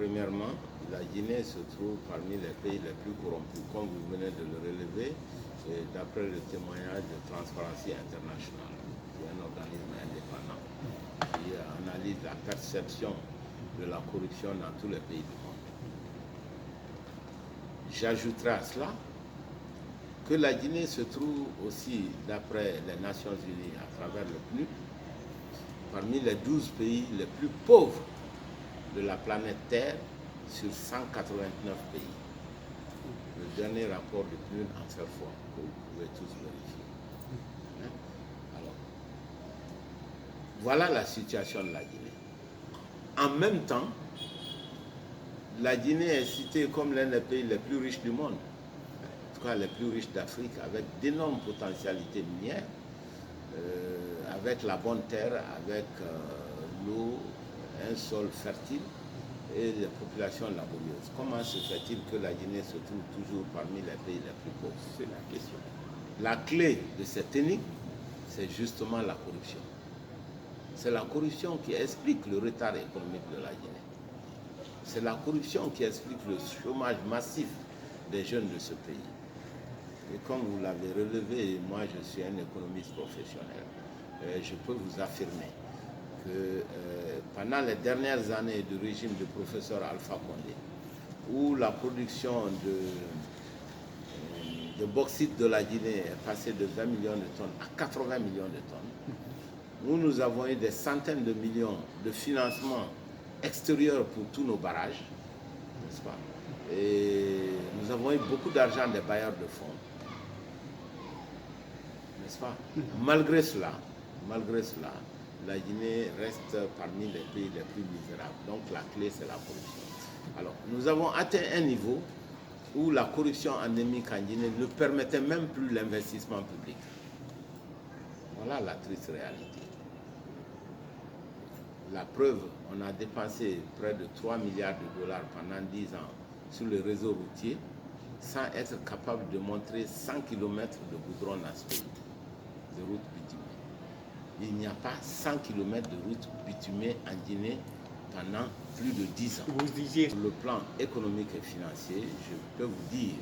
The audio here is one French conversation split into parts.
premièrement, la Guinée se trouve parmi les pays les plus corrompus, comme vous venez de le relever, d'après le témoignage de Transparency International, qui est un organisme indépendant qui analyse la perception de la corruption dans tous les pays du monde. J'ajouterai à cela que la Guinée se trouve aussi, d'après les Nations Unies, à travers le PNUD, parmi les 12 pays les plus pauvres de la planète Terre sur 189 pays. Le dernier rapport du PNUD en fait foi, que vous pouvez tous vérifier. Alors, voilà la situation de la Guinée. En même temps, la Guinée est citée comme l'un des pays les plus riches du monde, en tout cas les plus riches d'Afrique, avec d'énormes potentialités minières, avec la bonne terre, avec l'eau, un sol fertile et des populations laborieuses. Comment se fait-il que la Guinée se trouve toujours parmi les pays les plus pauvres? C'est la question. La clé de cette énigme, c'est justement la corruption. C'est la corruption qui explique le retard économique de la Guinée. C'est la corruption qui explique le chômage massif des jeunes de ce pays. Et comme vous l'avez relevé, moi je suis un économiste professionnel, je peux vous affirmer que pendant les dernières années du régime du professeur Alpha Condé, où la production de bauxite de la Guinée est passée de 20 millions de tonnes à 80 millions de tonnes, où nous avons eu des centaines de millions de financements extérieurs pour tous nos barrages, n'est-ce pas? Et nous avons eu beaucoup d'argent des bailleurs de fonds, n'est-ce pas? Malgré cela, la Guinée reste parmi les pays les plus misérables. Donc la clé, c'est la corruption. Alors, nous avons atteint un niveau où la corruption endémique en Guinée ne permettait même plus l'investissement public. Voilà la triste réalité. La preuve, on a dépensé près de 3 milliards de dollars pendant 10 ans sur le réseau routier sans être capable de montrer 100 km de goudron dans ce pays, de route bitumée. Il n'y a pas 100 km de route bitumée en Guinée pendant plus de 10 ans. Vous disiez... Sur le plan économique et financier, je peux vous dire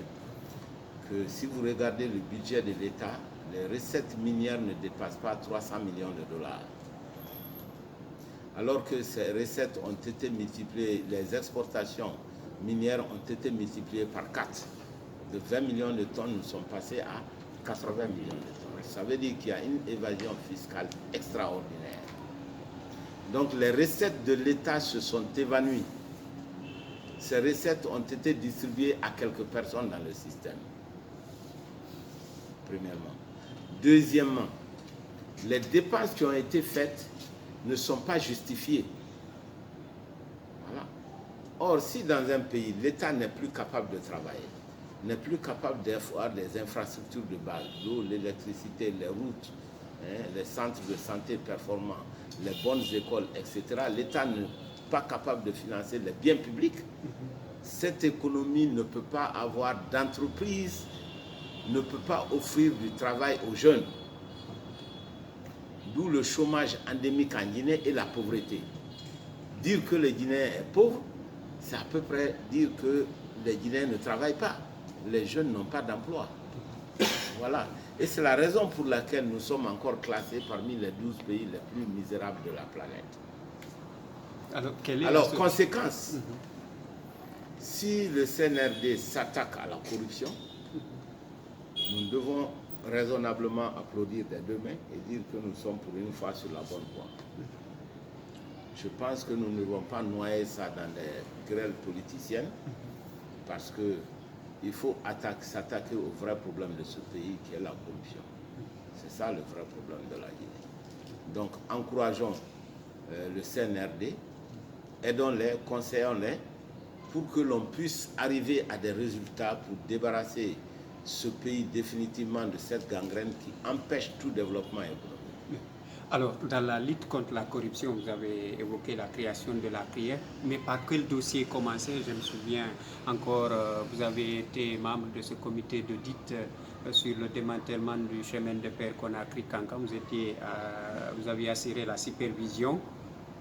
que si vous regardez le budget de l'État, les recettes minières ne dépassent pas 300 millions de dollars. Alors que ces recettes ont été multipliées, les exportations minières ont été multipliées par 4. De 20 millions de tonnes, nous sommes passés à 80 millions de tonnes. Ça veut dire qu'il y a une évasion fiscale extraordinaire. Donc les recettes de l'État se sont évanouies. Ces recettes ont été distribuées à quelques personnes dans le système. Premièrement. Deuxièmement, les dépenses qui ont été faites ne sont pas justifiées. Voilà. Or, si dans un pays, l'État n'est plus capable de travailler, n'est plus capable d'avoir des infrastructures de base, l'eau, l'électricité, les routes, les centres de santé performants, les bonnes écoles, etc., l'État n'est pas capable de financer les biens publics, cette économie ne peut pas avoir d'entreprise, ne peut pas offrir du travail aux jeunes. D'où le chômage endémique en Guinée et la pauvreté. Dire que les Guinéens sont pauvres, c'est à peu près dire que les Guinéens ne travaillent pas. Les jeunes n'ont pas d'emploi. Voilà. Et c'est la raison pour laquelle nous sommes encore classés parmi les 12 pays les plus misérables de la planète. Alors conséquence, si le CNRD s'attaque à la corruption, nous devons raisonnablement applaudir des deux mains et dire que nous sommes pour une fois sur la bonne voie. Je pense que nous ne devons pas noyer ça dans des grêles politiciennes parce qu'il faut s'attaquer au vrai problème de ce pays qui est la corruption. C'est ça le vrai problème de la Guinée. Donc encourageons le CNRD, aidons-les, conseillons-les pour que l'on puisse arriver à des résultats pour débarrasser ce pays définitivement de cette gangrène qui empêche tout développement économique. Alors, dans la lutte contre la corruption, vous avez évoqué la création de la prière, mais par quel dossier commencer? Je me souviens encore, vous avez été membre de ce comité d'audit sur le démantèlement du chemin de fer Conakry-Kankan. Vous aviez assuré la supervision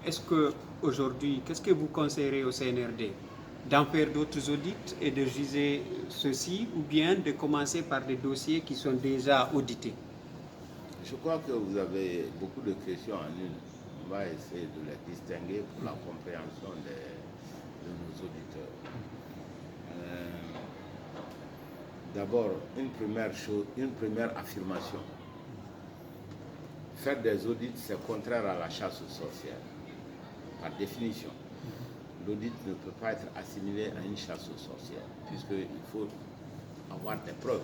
est-ce qu'aujourd'hui, qu'est-ce que vous conseillerez au CNRD? D'en faire d'autres audits et de juger ceux-ci, ou bien de commencer par des dossiers qui sont déjà audités? Je crois que vous avez beaucoup de questions en une. On va essayer de les distinguer pour la compréhension de nos auditeurs. D'abord, une première affirmation. Faire des audits, c'est contraire à la chasse aux sorcières, par définition. L'audit ne peut pas être assimilé à une chasse aux sorcières, puisqu'il faut avoir des preuves,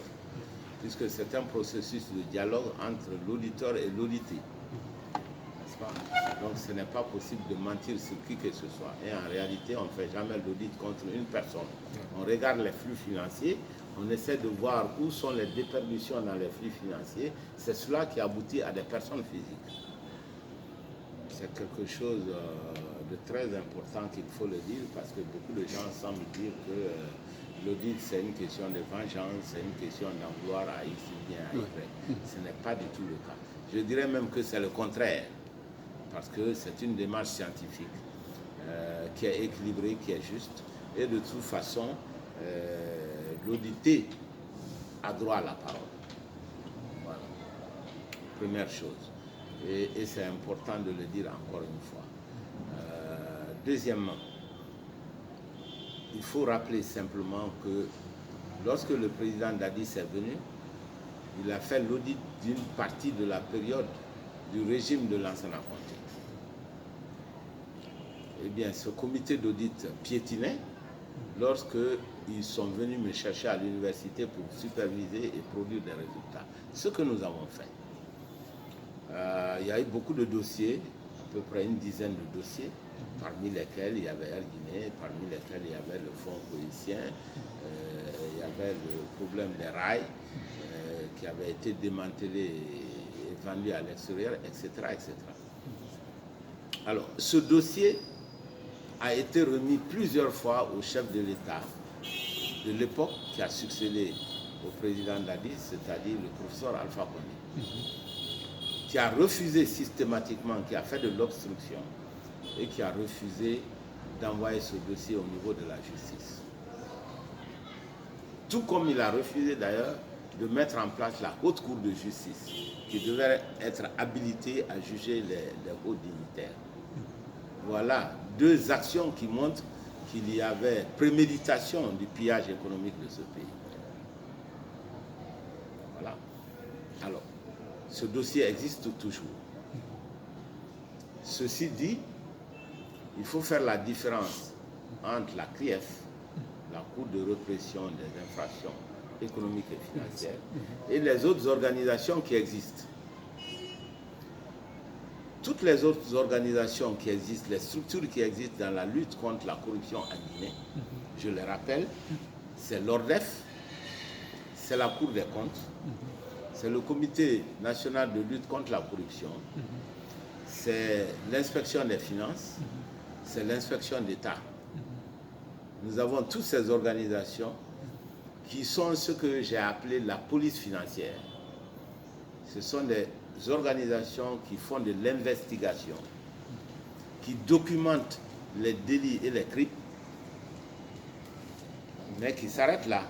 puisque c'est un processus de dialogue entre l'auditeur et l'audité. Donc ce n'est pas possible de mentir sur qui que ce soit. Et en réalité, on ne fait jamais l'audit contre une personne. On regarde les flux financiers, on essaie de voir où sont les déperditions dans les flux financiers. C'est cela qui aboutit à des personnes physiques. C'est quelque chose de très important qu'il faut le dire, parce que beaucoup de gens semblent dire que l'audit c'est une question de vengeance, c'est une question d'en vouloir à X ou bien à Y. Ce n'est pas du tout le cas. Je dirais même que c'est le contraire, parce que c'est une démarche scientifique qui est équilibrée, qui est juste, et de toute façon, l'audité a droit à la parole. Voilà. Première chose. Et c'est important de le dire encore une fois. Deuxièmement, il faut rappeler simplement que lorsque le président Dadis est venu, il a fait l'audit d'une partie de la période du régime de Lansana Conté. Eh bien, ce comité d'audit piétinait lorsque ils sont venus me chercher à l'université pour superviser et produire des résultats. Ce que nous avons fait. Il y a eu beaucoup de dossiers, à peu près une dizaine de dossiers, parmi lesquels il y avait Air Guinée, parmi lesquels il y avait le fonds coïtien, il y avait le problème des rails qui avait été démantelé et vendu à l'extérieur, etc., etc. Alors, ce dossier a été remis plusieurs fois au chef de l'État de l'époque qui a succédé au président Dadis, c'est-à-dire le professeur Alpha Condé, qui a refusé systématiquement, qui a fait de l'obstruction et qui a refusé d'envoyer ce dossier au niveau de la justice. Tout comme il a refusé d'ailleurs de mettre en place la haute cour de justice qui devait être habilitée à juger les hauts dignitaires. Voilà deux actions qui montrent qu'il y avait préméditation du pillage économique de ce pays. Voilà. Alors, ce dossier existe toujours. Ceci dit, il faut faire la différence entre la CRIEF, la Cour de répression des infractions économiques et financières, et les autres organisations qui existent. Toutes les autres organisations qui existent, les structures qui existent dans la lutte contre la corruption en Guinée, je les rappelle, c'est l'ORDEF, c'est la Cour des comptes, c'est le Comité national de lutte contre la corruption, c'est l'inspection des finances, c'est l'inspection d'État. Nous avons toutes ces organisations qui sont ce que j'ai appelé la police financière. Ce sont des organisations qui font de l'investigation, qui documentent les délits et les crimes, mais qui s'arrêtent là.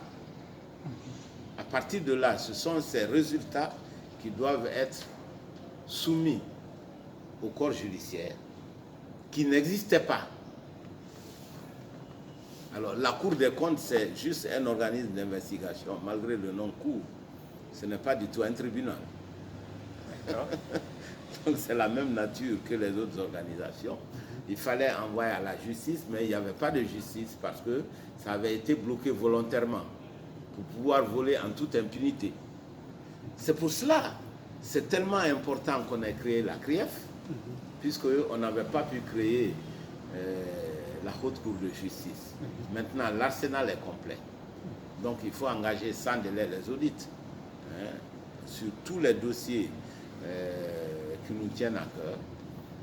À partir de là, ce sont ces résultats qui doivent être soumis au corps judiciaire, qui n'existaient pas. Alors, la Cour des comptes, c'est juste un organisme d'investigation, malgré le nom cour. Ce n'est pas du tout un tribunal. Donc, c'est la même nature que les autres organisations. Il fallait envoyer à la justice, mais il n'y avait pas de justice parce que ça avait été bloqué volontairement pour pouvoir voler en toute impunité. C'est pour cela, c'est tellement important qu'on ait créé la CRIEF, puisqu'on n'avait pas pu créer la haute cour de justice. Maintenant, l'arsenal est complet. Donc, il faut engager sans délai les audits sur tous les dossiers qui nous tiennent à cœur,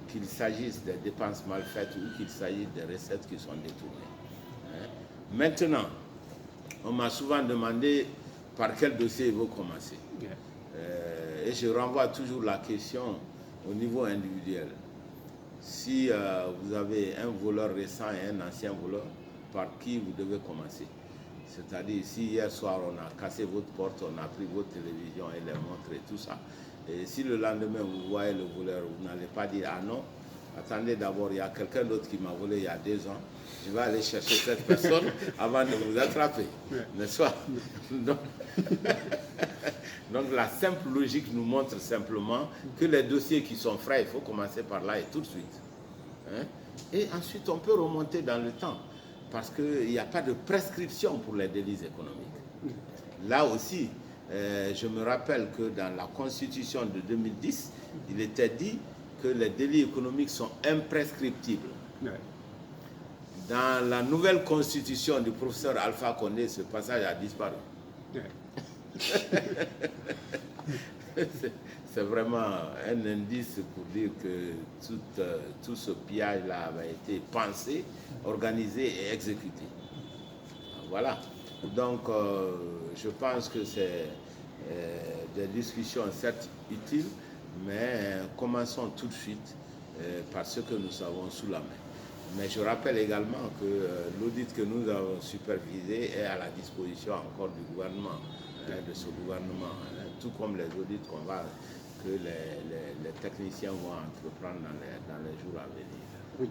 qu'il s'agisse des dépenses mal faites ou qu'il s'agisse des recettes qui sont détournées. Maintenant, on m'a souvent demandé par quel dossier il faut commencer. Et je renvoie toujours la question au niveau individuel. Si vous avez un voleur récent et un ancien voleur, par qui vous devez commencer? C'est-à-dire, si hier soir on a cassé votre porte, on a pris votre télévision et les montres et tout ça, et si le lendemain vous voyez le voleur, vous n'allez pas dire ah non, attendez d'abord, il y a quelqu'un d'autre qui m'a volé il y a 2 ans, je vais aller chercher cette personne avant de vous attraper, n'est-ce pas? Donc la simple logique nous montre simplement que les dossiers qui sont frais, il faut commencer par là et tout de suite. Hein? Et ensuite on peut remonter dans le temps. Parce qu'il n'y a pas de prescription pour les délits économiques. Là aussi, je me rappelle que dans la Constitution de 2010, il était dit que les délits économiques sont imprescriptibles. Ouais. Dans la nouvelle Constitution du professeur Alpha Condé, ce passage a disparu. Ouais. C'est vraiment un indice pour dire que tout ce pillage-là avait été pensé, organisé et exécuté. Voilà. Donc, je pense que c'est des discussions certes utiles, mais commençons tout de suite par ce que nous avons sous la main. Mais je rappelle également que l'audit que nous avons supervisé est à la disposition encore du gouvernement, de ce gouvernement, tout comme les audits que les techniciens vont entreprendre dans les jours à venir. Oui.